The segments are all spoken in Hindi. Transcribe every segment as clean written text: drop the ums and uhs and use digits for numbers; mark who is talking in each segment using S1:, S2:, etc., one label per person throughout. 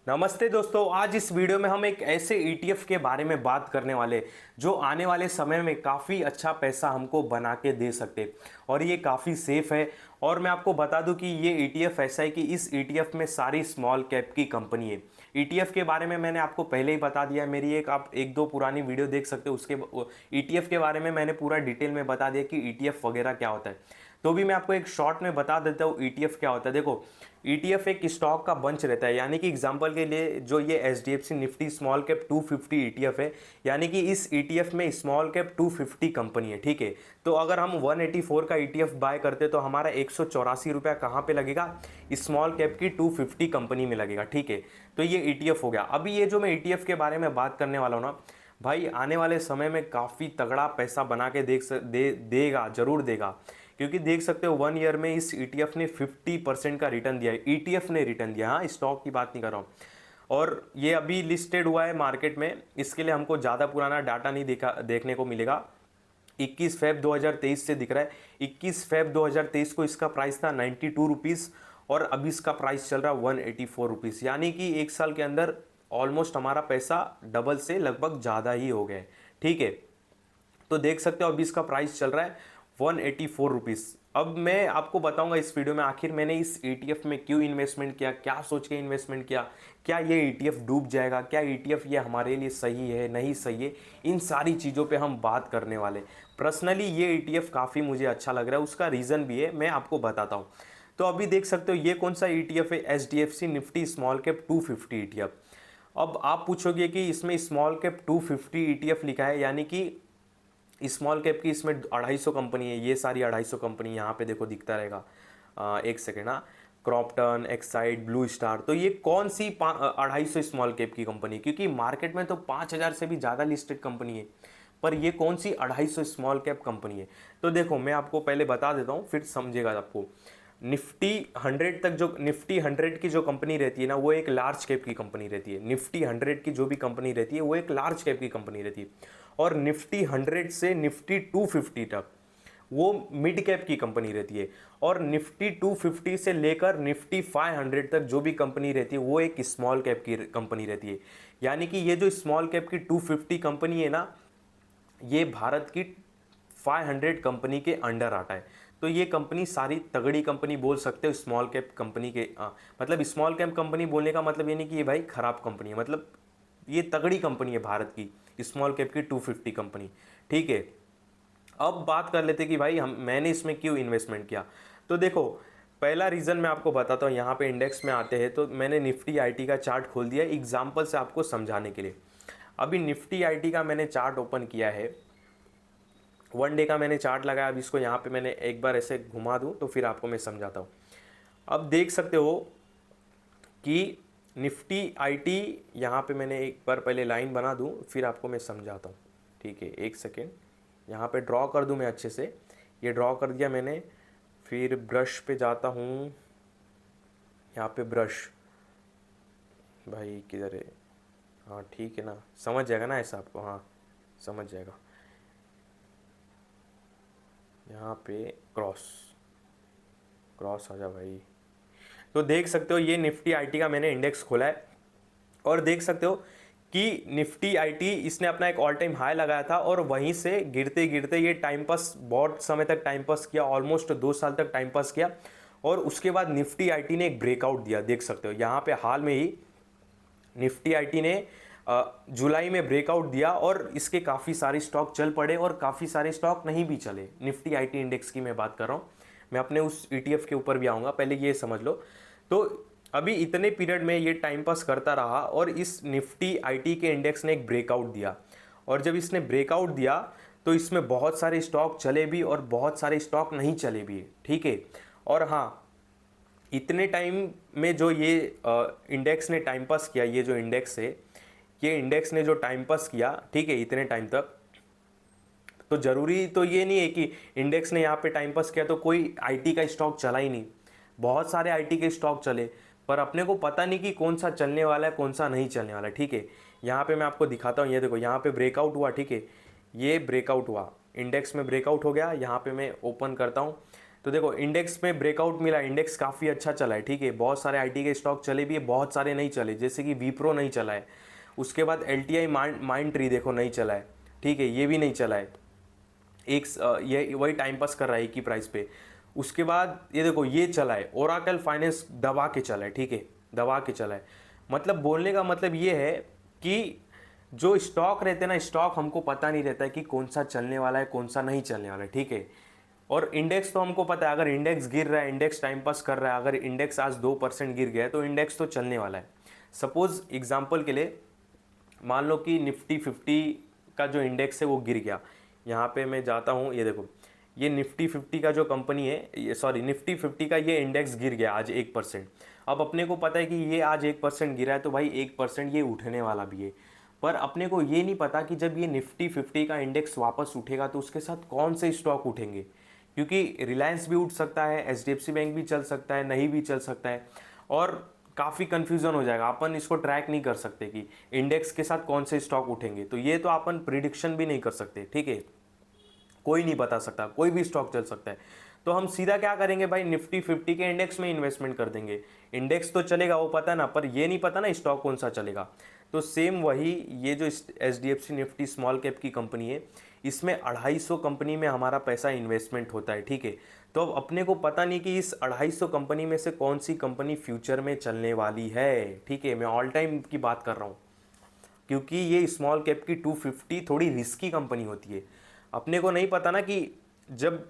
S1: नमस्ते दोस्तों, आज इस वीडियो में हम एक ऐसे ETF के बारे में बात करने वाले जो आने वाले समय में काफ़ी अच्छा पैसा हमको बना के दे सकते और ये काफ़ी सेफ है। और मैं आपको बता दूं कि ये ETF ऐसा है कि इस ETF में सारी स्मॉल कैप की कंपनी है। ETF के बारे में मैंने आपको पहले ही बता दिया, मेरी आप एक दो पुरानी वीडियो देख सकते हो, उसके ETF के बारे में मैंने पूरा डिटेल में बता दिया कि ETF वगैरह क्या होता है। तो भी मैं आपको एक शॉर्ट में बता देता हूँ ETF क्या होता है। देखो, ETF एक स्टॉक का बंच रहता है, यानी कि एग्जांपल के लिए जो ये HDFC Nifty small cap 250 ETF है, यानी कि इस ETF में स्मॉल कैप 250 कंपनी है। ठीक है, तो अगर हम 184 का ETF बाय करते तो हमारा 184 रुपया कहाँ पे लगेगा? स्मॉल कैप की 250 कंपनी में लगेगा। ठीक है, तो ये ETF हो गया। अभी ये जो मैं ETF के बारे में बात करने वाला हूँ ना भाई, आने वाले समय में काफ़ी तगड़ा पैसा बना के देगा, जरूर देगा। क्योंकि देख सकते हो 1 ईयर में इस ETF ने 50% का रिटर्न दिया है। ETF ने रिटर्न दिया, हाँ, स्टॉक की बात नहीं कर रहा हूँ। और ये अभी लिस्टेड हुआ है मार्केट में, इसके लिए हमको ज़्यादा पुराना डाटा नहीं देखने को मिलेगा। 21 फेब 2023 से दिख रहा है। 21 फेब 2023 को इसका प्राइस था 92 रुपीज़ और अभी इसका प्राइस चल रहा है 184 रुपीज़, यानी कि एक साल के अंदर ऑलमोस्ट हमारा पैसा डबल से लगभग ज़्यादा ही हो गया है। ठीक है, तो देख सकते हो अभी इसका प्राइस चल रहा है 184 रुपीज़। अब मैं आपको बताऊंगा इस वीडियो में आखिर मैंने इस ETF में क्यों इन्वेस्टमेंट किया, क्या सोच के इन्वेस्टमेंट किया, क्या ये ETF डूब जाएगा, क्या ETF ये हमारे लिए सही है नहीं सही है, इन सारी चीज़ों पे हम बात करने वाले। पर्सनली ये ETF काफ़ी मुझे अच्छा लग रहा है, उसका रीज़न भी है, मैं आपको बताता हूँ। तो अभी देख सकते हो ये कौन सा ETF है? HDFC Nifty small cap 250 ETF। अब आप पूछोगे कि इसमें स्मॉल कैप 250 ETF लिखा है, यानी कि स्मॉल कैप की इसमें 250 कंपनी है। ये सारी 250 कंपनी यहाँ पे देखो दिखता रहेगा। एक सेकेंड, हाँ, क्रॉम्पटन, एक्साइड, ब्लू स्टार, तो ये कौन सी 250 स्मॉल कैप की कंपनी? क्योंकि मार्केट में तो 5000 से भी ज़्यादा लिस्टेड कंपनी है, पर ये कौन सी 250 स्मॉल कैप कंपनी है? तो देखो मैं आपको पहले बता देता हूँ, फिर समझेगा आपको। निफ्टी 100 तक जो निफ्टी 100 की जो कंपनी रहती है ना, वो एक लार्ज कैप की कंपनी रहती है। निफ्टी 100 की जो भी कंपनी रहती है वो एक लार्ज कैप की कंपनी रहती है। और निफ्टी 100 से निफ्टी 250 तक वो मिड कैप की कंपनी रहती है। और निफ्टी 250 से लेकर निफ्टी 500 तक जो भी कंपनी रहती है वो एक स्मॉल कैप की कंपनी रहती है। यानी कि ये जो स्मॉल कैप की 250 कंपनी है ना, ये भारत की 500 कंपनी के अंडर आता है। तो ये कंपनी सारी तगड़ी कंपनी बोल सकते हो स्मॉल कैप कंपनी के। मतलब स्मॉल कैप कंपनी बोलने का मतलब ये नहीं कि ये भाई खराब कंपनी है, मतलब ये तगड़ी कंपनी है भारत की स्मॉल कैप की 250 कंपनी। ठीक है, अब बात कर लेते कि भाई मैंने इसमें क्यों इन्वेस्टमेंट किया। तो देखो, पहला रीज़न मैं आपको बताता हूँ। यहाँ पे इंडेक्स में आते हैं तो मैंने निफ्टी आईटी का चार्ट खोल दिया एग्जाम्पल से आपको समझाने के लिए। अभी निफ्टी आईटी का मैंने चार्ट ओपन किया है, 1 डे का मैंने चार्ट लगाया। अब इसको यहाँ पे मैंने एक बार ऐसे घुमा दूँ तो फिर आपको मैं समझाता हूँ। अब देख सकते हो कि निफ्टी आईटी, यहाँ पे मैंने एक बार पहले लाइन बना दूँ फिर आपको मैं समझाता हूँ। ठीक है, एक सेकेंड, यहाँ पे ड्रॉ कर दूँ मैं अच्छे से। ये ड्रॉ कर दिया मैंने, फिर ब्रश पे जाता हूँ। यहाँ पे ब्रश, भाई किधर है? हाँ ठीक है ना, समझ जाएगा ना ऐसा आपको, हाँ समझ जाएगा। यहाँ पे क्रॉस क्रॉस आ जा भाई। तो देख सकते हो ये निफ्टी आईटी का मैंने इंडेक्स खोला है और देख सकते हो कि निफ्टी आईटी इसने अपना एक ऑल टाइम हाई लगाया था और वहीं से गिरते गिरते ये टाइम पास, बहुत समय तक टाइम पास किया, ऑलमोस्ट 2 साल तक टाइम पास किया। और उसके बाद निफ्टी आईटी ने एक ब्रेकआउट दिया। देख सकते हो यहाँ पे हाल में ही निफ्टी आईटी ने जुलाई में ब्रेकआउट दिया और इसके काफ़ी सारे स्टॉक चल पड़े और काफ़ी सारे स्टॉक नहीं भी चले। निफ्टी आईटी इंडेक्स की मैं बात कर रहा हूँ, मैं अपने उस ETF के ऊपर भी आऊँगा, पहले ये समझ लो। तो अभी इतने पीरियड में ये टाइम पास करता रहा और इस निफ्टी आईटी के इंडेक्स ने एक ब्रेकआउट दिया। और जब इसने ब्रेकआउट दिया तो इसमें बहुत सारे स्टॉक चले भी और बहुत सारे स्टॉक नहीं चले भी। ठीक है, और हाँ, इतने टाइम में जो ये इंडेक्स ने टाइम पास किया, ये जो इंडेक्स है, ये इंडेक्स ने जो टाइम पास किया, ठीक है, इतने टाइम तक, तो ज़रूरी तो ये नहीं है कि इंडेक्स ने यहाँ पे टाइम पास किया तो कोई आईटी का स्टॉक चला ही नहीं। बहुत सारे आईटी के स्टॉक चले, पर अपने को पता नहीं कि कौन सा चलने वाला है कौन सा नहीं चलने वाला है। ठीक है, यहाँ पे मैं आपको दिखाता हूँ, ये देखो यहाँ पे ब्रेकआउट हुआ। ठीक है, ये ब्रेकआउट हुआ, इंडेक्स में ब्रेकआउट हो गया। यहाँ पे मैं ओपन करता हूँ तो देखो इंडेक्स में ब्रेकआउट मिला, इंडेक्स काफ़ी अच्छा चला है, ठीक है। बहुत सारे आईटी के स्टॉक चले भी है, बहुत सारे नहीं चले, जैसे कि विप्रो नहीं चला है। उसके बाद एलटीआई माइंड ट्री देखो नहीं चला है, ठीक है, ये भी नहीं चला है। ये वही टाइम पास कर रहा है एक ही प्राइस पे। उसके बाद ये देखो ये चला है, ओराकल फाइनेंस दबा के चला है, ठीक है, दबा के चला है। मतलब बोलने का मतलब ये है कि जो स्टॉक रहते हैं ना, स्टॉक हमको पता नहीं रहता है कि कौन सा चलने वाला है कौन सा नहीं चलने वाला है, ठीक है। और इंडेक्स तो हमको पता है, अगर इंडेक्स गिर रहा है, इंडेक्स टाइम पास कर रहा है, अगर इंडेक्स आज 2% गिर गया है तो इंडेक्स तो चलने वाला है। सपोज एग्जांपल के लिए मान लो कि निफ्टी 50 का जो इंडेक्स है वो गिर गया। यहाँ पे मैं जाता हूँ, ये देखो ये निफ्टी 50 का जो कंपनी है, ये सॉरी निफ्टी 50 का ये इंडेक्स गिर गया आज 1%। अब अपने को पता है कि ये आज 1% गिरा है तो भाई 1% ये उठने वाला भी है। पर अपने को ये नहीं पता कि जब ये निफ्टी 50 का इंडेक्स वापस उठेगा तो उसके साथ कौन से स्टॉक उठेंगे, क्योंकि रिलायंस भी उठ सकता है, एचडीएफसी बैंक भी चल सकता है, नहीं भी चल सकता है, और काफ़ी कन्फ्यूज़न हो जाएगा। अपन इसको ट्रैक नहीं कर सकते कि इंडेक्स के साथ कौन से स्टॉक उठेंगे, तो ये तो अपन प्रिडिक्शन भी नहीं कर सकते, ठीक है। कोई नहीं बता सकता, कोई भी स्टॉक चल सकता है। तो हम सीधा क्या करेंगे भाई, निफ्टी 50 के इंडेक्स में इन्वेस्टमेंट कर देंगे। इंडेक्स तो चलेगा वो पता ना, पर ये नहीं पता ना स्टॉक कौन सा चलेगा। तो सेम वही ये जो एचडीएफसी निफ्टी स्मॉल कैप की कंपनी है, इसमें 250 कंपनी में हमारा पैसा इन्वेस्टमेंट होता है, ठीक है। तो अब अपने को पता नहीं कि इस 250 कंपनी में से कौन सी कंपनी फ्यूचर में चलने वाली है, ठीक है। मैं ऑल टाइम की बात कर रहा हूँ, क्योंकि ये स्मॉल कैप की 250 थोड़ी रिस्की कंपनी होती है। अपने को नहीं पता ना कि जब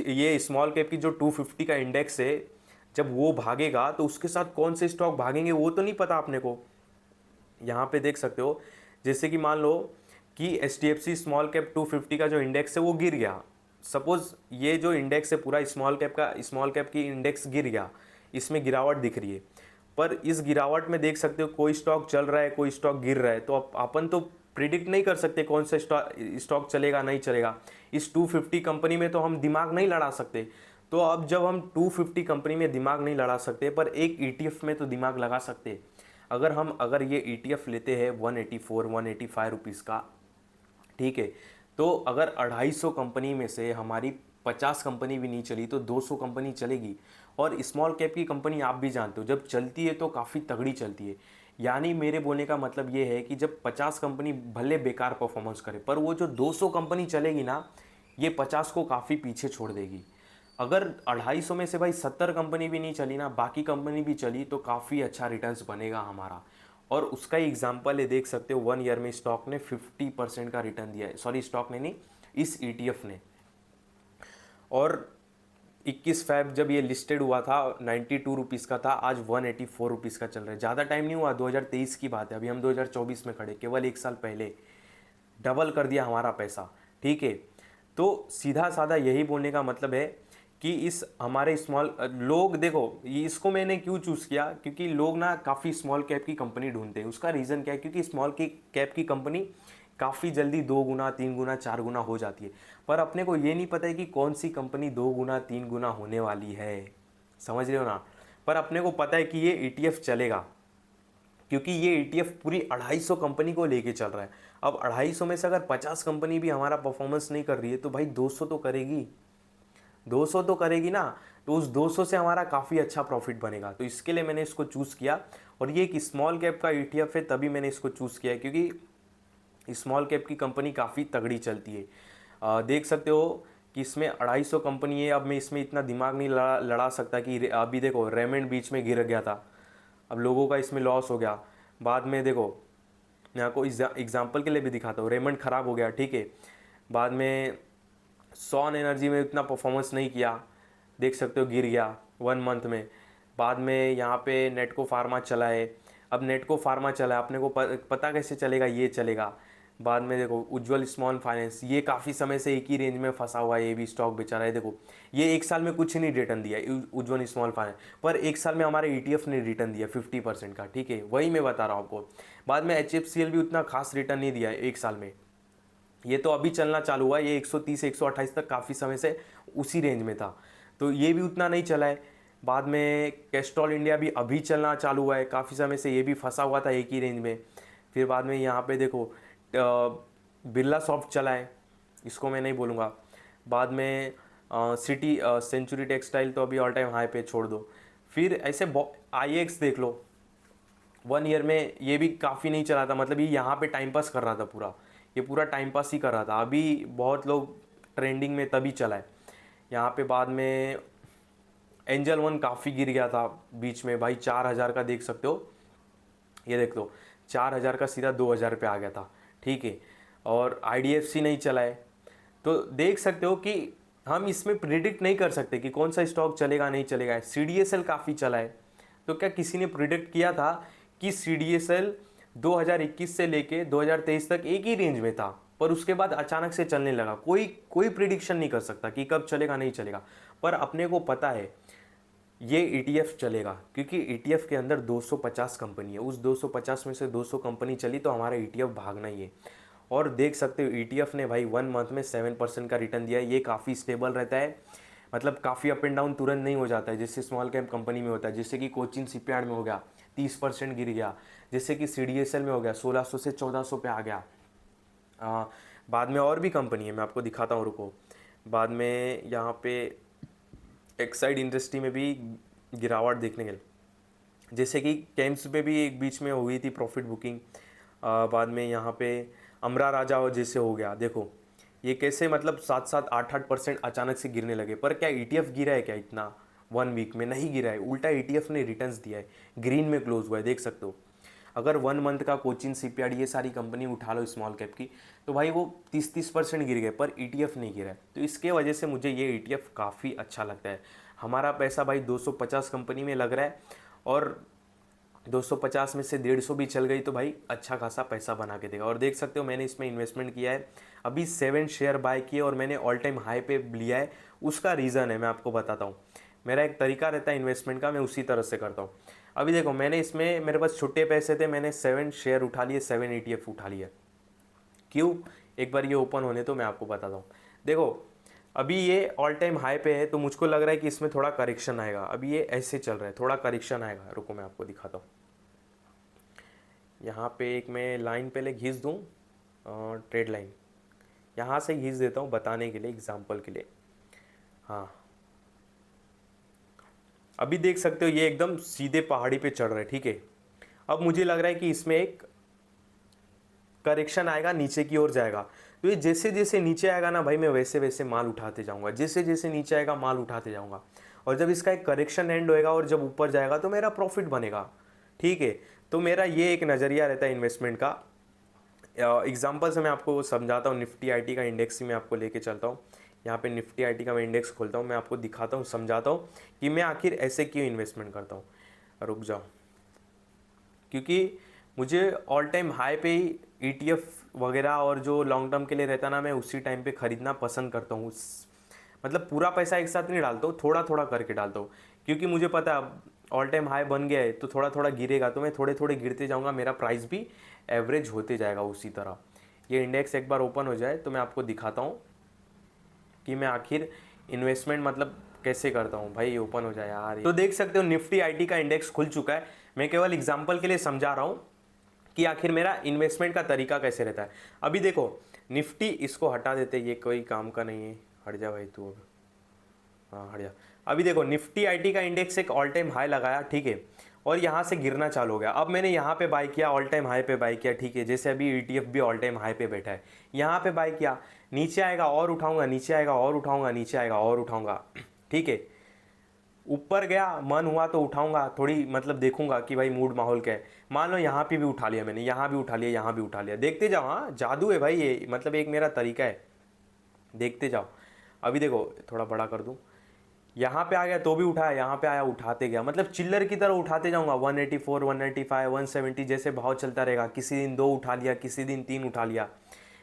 S1: ये स्मॉल कैप की जो 250 का इंडेक्स है जब वो भागेगा तो उसके साथ कौन से स्टॉक भागेंगे वो तो नहीं पता अपने को। यहाँ पे देख सकते हो, जैसे कि मान लो कि एच स्मॉल कैप 250 का जो इंडेक्स है वो गिर गया। सपोज ये जो इंडेक्स है पूरा स्मॉल कैप की इंडेक्स गिर गया, इसमें गिरावट दिख रही है। पर इस गिरावट में देख सकते हो कोई स्टॉक चल रहा है, कोई स्टॉक गिर रहा है, तो अपन तो प्रिडिक्ट नहीं कर सकते कौन सा स्टॉक चलेगा नहीं चलेगा। इस 250 कंपनी में तो हम दिमाग नहीं लड़ा सकते। तो अब जब हम 250 कंपनी में दिमाग नहीं लड़ा सकते, पर एक ETF में तो दिमाग लगा सकते। अगर ये ETF लेते हैं 184 185 रुपीज़ का, ठीक है, तो अगर 250 कंपनी में से हमारी 50 कंपनी भी नहीं चली तो 200 कंपनी चलेगी। और स्मॉल कैप की कंपनी आप भी जानते हो जब चलती है तो काफ़ी तगड़ी चलती है। यानी मेरे बोलने का मतलब ये है कि जब 50 कंपनी भले बेकार परफॉर्मेंस करे, पर वो जो 200 कंपनी चलेगी ना, ये 50 को काफ़ी पीछे छोड़ देगी। अगर 250 में से भाई 70 कंपनी भी नहीं चली ना, बाकी कंपनी भी चली, तो काफ़ी अच्छा रिटर्न्स बनेगा हमारा। और उसका ही एग्जाम्पल है, देख सकते हो 1 ईयर में स्टॉक ने 50% का रिटर्न दिया है। सॉरी स्टॉक ने नहीं, इस ETF ने। और 21 फ़रवरी जब ये लिस्टेड हुआ था 92 रुपीज़ का था, आज 184 रुपीज़ का चल रहा है। ज़्यादा टाइम नहीं हुआ, 2023 की बात है, अभी हम 2024 में खड़े, केवल 1 साल पहले डबल कर दिया हमारा पैसा, ठीक है। तो सीधा साधा यही बोलने का मतलब है कि इस हमारे स्मॉल लोग देखो, ये इसको मैंने क्यों चूज़ किया, क्योंकि लोग ना काफ़ी स्मॉल कैप की कंपनी ढूंढते हैं। उसका रीज़न क्या है, क्योंकि स्मॉल की कैप की कंपनी काफ़ी जल्दी 2 गुना 3 गुना 4 गुना हो जाती है। पर अपने को ये नहीं पता है कि कौन सी कंपनी 2 गुना 3 गुना होने वाली है, समझ रहे हो ना। पर अपने को पता है कि ये ETF चलेगा, क्योंकि ये ETF पूरी 250 कंपनी को लेके चल रहा है। अब 250 में से अगर 50 कंपनी भी हमारा परफॉर्मेंस नहीं कर रही है तो भाई 200 तो करेगी, 200 तो करेगी ना। तो उस 200 से हमारा काफ़ी अच्छा प्रॉफिट बनेगा। तो इसके लिए मैंने इसको चूज़ किया। और ये एक स्मॉल कैप का ETF है, तभी मैंने इसको चूज़ किया है, क्योंकि स्मॉल कैप की कंपनी काफ़ी तगड़ी चलती है। देख सकते हो कि इसमें 250 कंपनी है। अब मैं इसमें इतना दिमाग नहीं लड़ा सकता कि अभी देखो रेमंड बीच में गिर गया था, अब लोगों का इसमें लॉस हो गया। बाद में देखो, मैं आपको एग्जाम्पल के लिए भी दिखाता हूँ, रेमंड ख़राब हो गया, ठीक है। बाद में सॉन एनर्जी में इतना परफॉर्मेंस नहीं किया, देख सकते हो गिर गया 1 मंथ में। बाद में यहाँ पे नेटको फार्मा चला है। अब नेटको फार्मा चला है, अपने को पता कैसे चलेगा, ये चलेगा। बाद में देखो उज्ज्वल स्मॉल फाइनेंस, ये काफ़ी समय से एक ही रेंज में फंसा हुआ है, ये भी स्टॉक बेचा रहा है। देखो ये 1 साल में कुछ नहीं रिटर्न दिया उज्ज्वल स्मॉल फाइनेंस, पर 1 साल में हमारे ETF ने रिटर्न दिया 50% का, ठीक है, वही मैं बता रहा हूँ आपको। बाद में HFCL भी उतना खास रिटर्न नहीं दिया है 1 साल में, ये तो अभी चलना चालू हुआ, ये 130 128 तक काफ़ी समय से उसी रेंज में था, तो ये भी उतना नहीं चला है। बाद में कैस्ट्रॉल इंडिया भी अभी चलना चालू हुआ है, काफ़ी समय से ये भी फंसा हुआ था एक ही रेंज में। फिर बाद में यहाँ पे देखो बिरला सॉफ्ट चला है, इसको मैं नहीं बोलूँगा। बाद में सिटी सेंचुरी टेक्सटाइल तो अभी ऑल टाइम हाई पे छोड़ दो। फिर ऐसे IEX देख लो, 1 ईयर में ये भी काफ़ी नहीं चला था, मतलब ये यहाँ पे टाइम पास कर रहा था पूरा, ये पूरा टाइम पास ही कर रहा था। अभी बहुत लोग ट्रेंडिंग में तभी चला है यहाँ पे। बाद में एंजल वन काफ़ी गिर गया था बीच में भाई, 4,000 का देख सकते हो, ये देख लो 4,000 का सीधा 2,000 पे आ गया था, ठीक है। और IDFC नहीं चला है, तो देख सकते हो कि हम इसमें प्रिडिक्ट नहीं कर सकते कि कौन सा स्टॉक चलेगा नहीं चलेगा। CDSL काफ़ी चला है, तो क्या किसी ने प्रिडिक्ट किया था कि CDSL 2021 से लेके 2023 तक एक ही रेंज में था, पर उसके बाद अचानक से चलने लगा। कोई कोई प्रिडिक्शन नहीं कर सकता कि कब चलेगा नहीं चलेगा, पर अपने को पता है ये ETF चलेगा, क्योंकि ETF के अंदर 250 कंपनी है, उस 250 में से 200 कंपनी चली तो हमारा ETF भागना ही है। और देख सकते हो ETF ने भाई 1 मंथ में 7% का रिटर्न दिया है। ये काफ़ी स्टेबल रहता है, मतलब काफ़ी अप एंड डाउन तुरंत नहीं हो जाता है, जैसे स्मॉल कैप कंपनी में होता है। जैसे कि कोचिन शिपयार्ड में हो गया 30% गिर गया, जैसे कि CDSL में हो गया 1600 से 1400 पे आ गया। बाद में और भी कंपनी है, मैं आपको दिखाता हूँ, रुको। बाद में यहाँ पे एक्साइड इंडस्ट्री में भी गिरावट देखने गए, जैसे कि केम्स में भी एक बीच में हुई थी प्रॉफिट बुकिंग। बाद में यहाँ पे अमरा राजा और जैसे हो गया, देखो ये कैसे मतलब 7-8% अचानक से गिरने लगे। पर क्या ETF गिरा है क्या इतना 1 वीक में? नहीं गिरा है, उल्टा ETF ने रिटर्न्स दिया है, ग्रीन में क्लोज हुआ है, देख सकते हो। अगर 1 मंथ का कोचिन शिपयार्ड ये सारी कंपनी उठा लो स्मॉल कैप की, तो भाई वो 30% गिर गए, पर ETF नहीं गिरा है। तो इसके वजह से मुझे ये ETF काफ़ी अच्छा लगता है। हमारा पैसा भाई 250 कंपनी में लग रहा है, और 250 में से 150 भी चल गई तो भाई अच्छा खासा पैसा बना के देगा। और देख सकते हो मैंने इसमें इन्वेस्टमेंट किया है, अभी 7 शेयर बाय किए और मैंने ऑल टाइम हाई पे लिया है। उसका रीज़न है, मैं आपको बताता हूँ। मेरा एक तरीका रहता है इन्वेस्टमेंट का, मैं उसी तरह से करता हूँ। अभी देखो मैंने इसमें, मेरे पास छुट्टे पैसे थे, मैंने 7 शेयर उठा लिए, 7 ETF उठा लिए। क्यों? एक बार ये ओपन होने तो मैं आपको बताता हूँ। देखो अभी ये ऑल टाइम हाई पे है, तो मुझको लग रहा है कि इसमें थोड़ा करेक्शन आएगा। अभी ये ऐसे चल रहा है, थोड़ा करेक्शन आएगा, रुको मैं आपको दिखाता हूँ। यहाँ पे एक मैं लाइन पहले घिस दूँ, ट्रेड लाइन यहाँ से घिस देता हूँ बताने के लिए, एग्जांपल के लिए। हाँ, अभी देख सकते हो ये एकदम सीधे पहाड़ी पे चढ़ रहा है, ठीक है। अब मुझे लग रहा है कि इसमें एक करेक्शन आएगा, नीचे की ओर जाएगा। तो ये जैसे जैसे नीचे आएगा ना भाई, मैं वैसे वैसे माल उठाते जाऊंगा, जैसे जैसे नीचे आएगा माल उठाते जाऊंगा। और जब इसका एक करेक्शन एंड होएगा और जब ऊपर जाएगा तो मेरा प्रॉफिट बनेगा, ठीक है। तो मेरा ये एक नज़रिया रहता है इन्वेस्टमेंट का। एग्जाम्पल से मैं आपको समझाता हूँ। निफ्टी IT का इंडेक्स ही मैं आपको लेके चलता हूँ। यहाँ पे निफ्टी IT का मैं इंडेक्स खोलता हूँ, मैं आपको दिखाता हूँ, समझाता हूँ कि मैं आखिर ऐसे क्यों इन्वेस्टमेंट करता हूँ। रुक जाओ, क्योंकि मुझे ऑल टाइम हाई पे ही ETF वगैरह और जो लॉन्ग टर्म के लिए रहता ना, मैं उसी टाइम पे ख़रीदना पसंद करता हूँ। मतलब पूरा पैसा एक साथ नहीं डालता हूँ, थोड़ा थोड़ा करके डालता हूँ, क्योंकि मुझे पता है ऑल टाइम हाई बन गया है तो थोड़ा थोड़ा गिरेगा, तो मैं थोड़े थोड़े गिरते जाऊँगा, मेरा प्राइस भी एवरेज होते जाएगा उसी तरह। ये इंडेक्स एक बार ओपन हो जाए तो मैं आपको दिखाता हूँ कि मैं आखिर इन्वेस्टमेंट मतलब कैसे करता हूँ। भाई ओपन हो जाए यार। तो देख सकते हो निफ्टी IT का इंडेक्स खुल चुका है। मैं केवल एग्जांपल के लिए समझा रहा हूँ कि आखिर मेरा इन्वेस्टमेंट का तरीका कैसे रहता है। अभी देखो निफ्टी, इसको हटा देते, ये कोई काम का नहीं है, हट जा भाई तू अब, हाँ हट जा। अभी देखो निफ्टी IT का इंडेक्स एक ऑल टाइम हाई लगाया, ठीक है, और यहाँ से गिरना चालू हो गया। अब मैंने यहाँ पे बाय किया, ऑल टाइम हाई पे बाय किया, ठीक है। जैसे अभी ETF भी ऑल टाइम हाई पे बैठा है, यहाँ पे बाय किया, नीचे आएगा और उठाऊंगा, नीचे आएगा और उठाऊंगा, नीचे आएगा और उठाऊंगा, ठीक है। ऊपर गया, मन हुआ तो उठाऊंगा, थोड़ी मतलब देखूंगा कि भाई मूड माहौल क्या है। मान लो यहाँ पे भी उठा लिया मैंने, यहाँ भी उठा लिया, यहाँ भी उठा लिया, देखते जाओ। हाँ जादू है भाई ये, मतलब एक मेरा तरीका है, देखते जाओ। अभी देखो थोड़ा बड़ा कर दूँ, यहाँ पे आ गया तो भी उठाया, यहाँ पे आया उठाते गया, मतलब चिल्लर की तरह उठाते जाऊंगा। 184, 195, 170 जैसे भाव चलता रहेगा। किसी दिन 2 उठा लिया, किसी दिन 3 उठा लिया।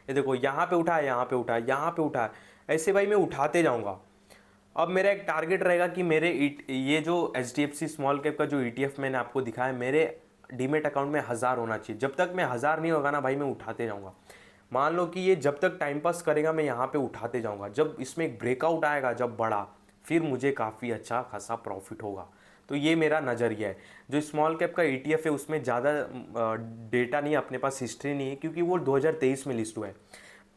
S1: ये देखो यहाँ पे उठाया, यहाँ पे उठाया, यहाँ पे उठाया, ऐसे भाई मैं उठाते जाऊंगा। अब मेरा एक टारगेट रहेगा कि मेरे ये जो HDFC स्मॉल कैप का जो ETF मैंने आपको दिखाया, मेरे डीमेट अकाउंट में 1000 होना चाहिए। जब तक मैं 1000 नहीं होगा ना भाई, मैं उठाते जाऊंगा। मान लो कि ये जब तक टाइम पास करेगा, मैं यहाँ पे उठाते जाऊंगा। जब इसमें एक ब्रेकआउट आएगा जब बड़ा, फिर मुझे काफ़ी अच्छा खासा प्रॉफिट होगा। तो ये मेरा नज़रिया है। जो स्मॉल कैप का ETF है उसमें ज़्यादा डेटा नहीं है अपने पास, हिस्ट्री नहीं है, क्योंकि वो 2023 में लिस्ट हुआ है।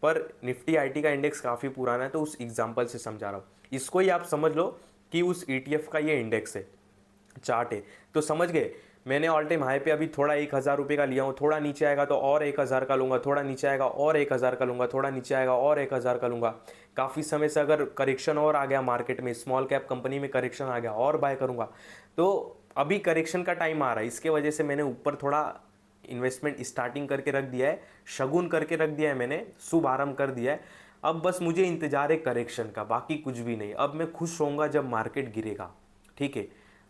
S1: पर निफ्टी आईटी का इंडेक्स काफ़ी पुराना है, तो उस एग्जांपल से समझा रहा हूँ। इसको ही आप समझ लो कि उस ईटीएफ का ये इंडेक्स है, चार्ट है। तो समझ गए, मैंने ऑल टाइम हाई पे अभी थोड़ा 1,000 रुपये का लिया हूँ, थोड़ा नीचे आएगा तो और 1,000 का लूँगा, थोड़ा नीचे आएगा और 1,000 का लूँगा, थोड़ा नीचे आएगा और 1,000 का लूँगा। काफ़ी समय से अगर करेक्शन और आ गया मार्केट में, स्मॉल कैप कंपनी में करेक्शन आ गया और बाय करूँगा। तो अभी करेक्शन का टाइम आ रहा है, इसके वजह से मैंने ऊपर थोड़ा इन्वेस्टमेंट स्टार्टिंग करके रख दिया है, शगुन करके रख दिया है, मैंने शुभ आरंभ कर दिया है। अब बस मुझे इंतजार है करेक्शन का, बाकी कुछ भी नहीं। अब मैं खुश होऊंगा जब मार्केट गिरेगा, ठीक है।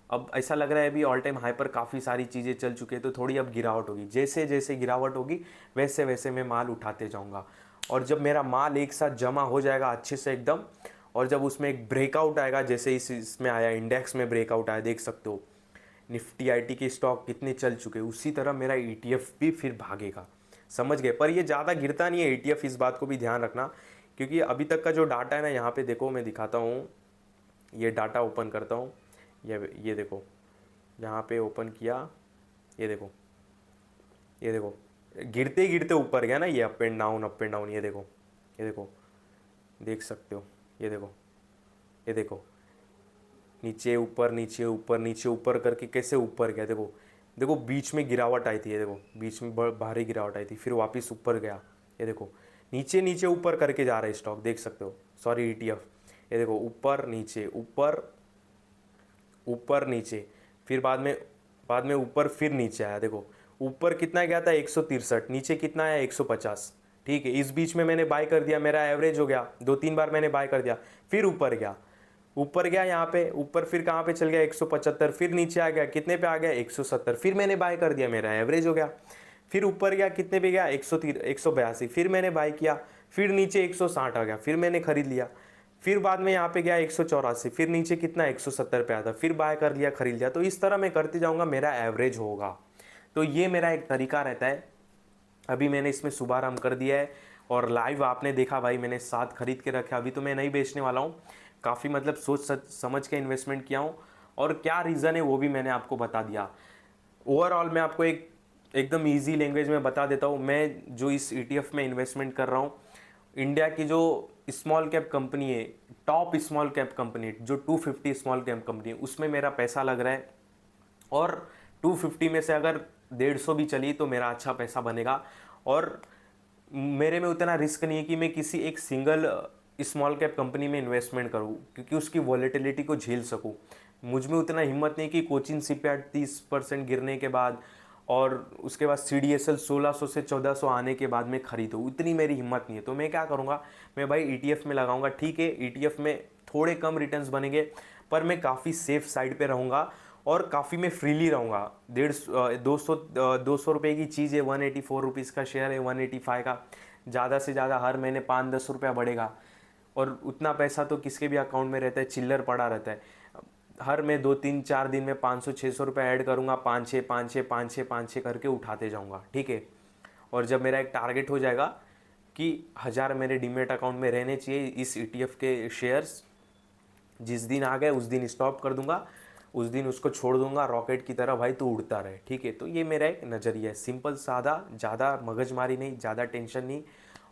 S1: अब ऐसा लग रहा है अभी ऑल टाइम हाई पर काफ़ी सारी चीज़ें चल चुकी है, तो थोड़ी अब गिरावट होगी। जैसे जैसे गिरावट होगी वैसे वैसे मैं माल उठाते जाऊंगा। और जब मेरा माल एक साथ जमा हो जाएगा अच्छे से एकदम, और जब उसमें एक ब्रेकआउट आएगा, जैसे इसमें आया, इंडेक्स में ब्रेकआउट आया, देख सकते हो निफ्टी आईटी के स्टॉक कितने चल चुके हैं, उसी तरह मेरा ईटीएफ भी फिर भागेगा। समझ गए। पर ये ज़्यादा गिरता नहीं है ईटीएफ, इस बात को भी ध्यान रखना, क्योंकि अभी तक का जो डाटा है ना, यहाँ पे देखो मैं दिखाता हूँ, ये डाटा ओपन करता हूँ, ये देखो, यहाँ पे ओपन किया, ये देखो, ये देखो, गिरते गिरते ऊपर गया ना, ये up and down up and down, ये देखो, ये देखो, देख सकते हो, ये देखो, ये देखो, नीचे ऊपर नीचे ऊपर नीचे ऊपर करके कैसे ऊपर गया, देखो देखो, बीच में गिरावट आई थी, ये देखो, बीच में भारी गिरावट आई थी, फिर वापस ऊपर गया, ये देखो, नीचे नीचे ऊपर करके जा रहा है स्टॉक, देख सकते हो, सॉरी ईटीएफ, ये देखो, ऊपर नीचे ऊपर ऊपर नीचे, फिर बाद में ऊपर फिर नीचे आया, देखो ऊपर कितना गया था 163, नीचे कितना आया 150, ठीक है। इस बीच में मैंने बाय कर दिया, मेरा एवरेज हो गया, 2-3 बार मैंने बाय कर दिया, फिर ऊपर गया, ऊपर गया, यहाँ पे ऊपर फिर कहाँ पे चल गया 175, फिर नीचे आ गया, कितने पे आ गया 170, फिर मैंने बाय कर दिया, मेरा एवरेज हो गया। फिर ऊपर गया, कितने पे गया 182, फिर मैंने बाय किया, फिर नीचे 160 आ गया, फिर मैंने खरीद लिया। फिर बाद में यहाँ पे गया 184, फिर नीचे कितना 170 पे आता, फिर बाय कर लिया, खरीद लिया। तो इस तरह मैं करते जाऊँगा, मेरा एवरेज होगा। तो ये मेरा एक तरीका रहता है। अभी मैंने इसमें शुभारंभ कर दिया है, और लाइव आपने देखा भाई, मैंने 7 खरीद के रखे, अभी तो मैं नहीं बेचने वाला हूँ। काफ़ी मतलब सोच समझ के इन्वेस्टमेंट किया हूँ, और क्या रीज़न है वो भी मैंने आपको बता दिया। ओवरऑल मैं आपको एकदम इजी लैंग्वेज में बता देता हूँ। मैं जो इस ईटीएफ में इन्वेस्टमेंट कर रहा हूँ, इंडिया की जो स्मॉल कैप कंपनी है, टॉप स्मॉल कैप कंपनी, जो 250 स्मॉल कैप कंपनी है, उसमें मेरा पैसा लग रहा है। और 250 में से अगर 150 भी चली तो मेरा अच्छा पैसा बनेगा। और मेरे में उतना रिस्क नहीं है कि मैं किसी एक सिंगल स्मॉल कैप कंपनी में इन्वेस्टमेंट करूं, क्योंकि उसकी वॉलेटिलिटी को झेल सकूं। मुझ में उतना हिम्मत नहीं कि कोचिन शिपयार्ड 30% गिरने के बाद, और उसके बाद सीडीएसएल 1600 से 1400 आने के बाद में खरीदूँ, इतनी मेरी हिम्मत नहीं है। तो मैं क्या करूँगा, मैं भाई ईटीएफ में लगाऊंगा। ठीक है, ईटीएफ में थोड़े कम रिटर्न्स बनेंगे, पर मैं काफ़ी सेफ साइड पे रहूँगा, और काफ़ी मैं फ्रीली रहूँगा। 200 रुपये की चीज़ है, 184 रुपीज़ का शेयर है, 185 का, ज़्यादा से ज़्यादा हर महीने 5-10 रुपया बढ़ेगा। और उतना पैसा तो किसके भी अकाउंट में रहता है, चिल्लर पड़ा रहता है। हर मैं 2-3-4 दिन में 500-600 रुपये ऐड करूँगा, 5-6 करके उठाते जाऊँगा, ठीक है। और जब मेरा एक टारगेट हो जाएगा कि 1000 मेरे डीमेट अकाउंट में रहने चाहिए इस ईटीएफ के शेयर्स, जिस दिन आ गए उस दिन स्टॉप कर दूंगा, उस दिन उसको छोड़ दूंगा रॉकेट की तरह, भाई तो उड़ता रहे, ठीक है। तो ये मेरा एक नज़रिया है, सिंपल सादा, ज़्यादा मगजमारी नहीं, ज़्यादा टेंशन नहीं,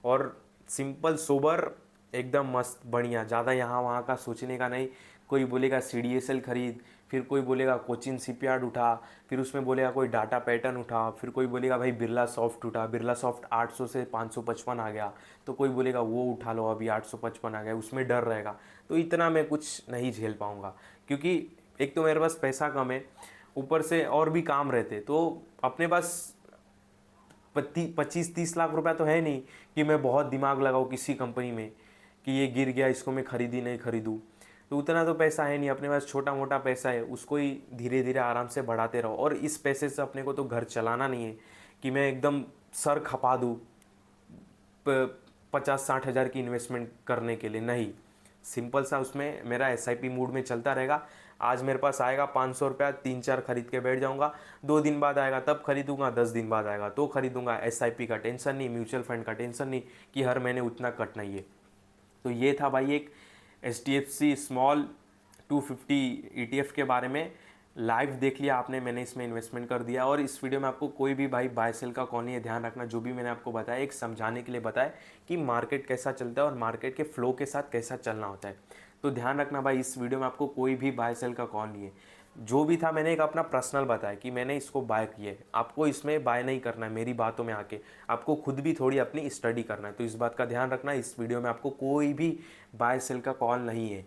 S1: और सिंपल सोबर, एकदम मस्त बढ़िया, ज़्यादा यहाँ वहाँ का सोचने का नहीं। कोई बोलेगा सीडीएसएल खरीद, फिर कोई बोलेगा कोचिन शिपयार्ड उठा, फिर उसमें बोलेगा कोई डाटा पैटर्न उठा, फिर कोई बोलेगा भाई बिरला सॉफ्ट उठा, बिरला सॉफ्ट 800 से 555 आ गया, तो कोई बोलेगा वो उठा लो, अभी 855 आ गया, उसमें डर रहेगा। तो इतना मैं कुछ नहीं झेल पाऊँगा, क्योंकि एक तो मेरे पास पैसा कम है, ऊपर से और भी काम रहते, तो अपने पास 25-30 लाख रुपया तो है नहीं कि मैं बहुत दिमाग लगाऊँ किसी कंपनी में कि ये गिर गया इसको मैं खरीदी नहीं खरीदूँ। तो उतना तो पैसा है नहीं अपने पास, छोटा मोटा पैसा है, उसको ही धीरे धीरे आराम से बढ़ाते रहो। और इस पैसे से अपने को तो घर चलाना नहीं है कि मैं एकदम सर खपा दूँ 50-60 हज़ार की इन्वेस्टमेंट करने के लिए, नहीं। सिंपल सा उसमें मेरा एसआईपी मूड में चलता रहेगा। आज मेरे पास आएगा 500 रुपया, 3-4 खरीद के बैठ जाऊंगा, 2 दिन बाद आएगा तब खरीदूंगा, 10 दिन बाद आएगा तो खरीदूंगा। एसआईपी का टेंशन नहीं, म्यूचुअल फंड का टेंशन नहीं कि हर महीने उतना कटना ही है। तो ये था भाई एक एचडीएफसी स्मॉल 250 ईटीएफ के बारे में। लाइव देख लिया आपने, मैंने इसमें इन्वेस्टमेंट कर दिया। और इस वीडियो में आपको कोई भी भाई बाय सेल का कॉल नहीं है, ध्यान रखना। जो भी मैंने आपको बताया एक समझाने के लिए बताया कि मार्केट कैसा चलता है और मार्केट के फ्लो के साथ कैसा चलना होता है। तो ध्यान रखना भाई, इस वीडियो में आपको कोई भी बाय सेल का कॉल नहीं है। जो भी था मैंने एक अपना पर्सनल बताया कि मैंने इसको बाय किया है। आपको इसमें बाय नहीं करना है मेरी बातों में आके, आपको खुद भी थोड़ी अपनी स्टडी करना है। तो इस बात का ध्यान रखना, इस वीडियो में आपको कोई भी बाय सेल का कॉल नहीं है।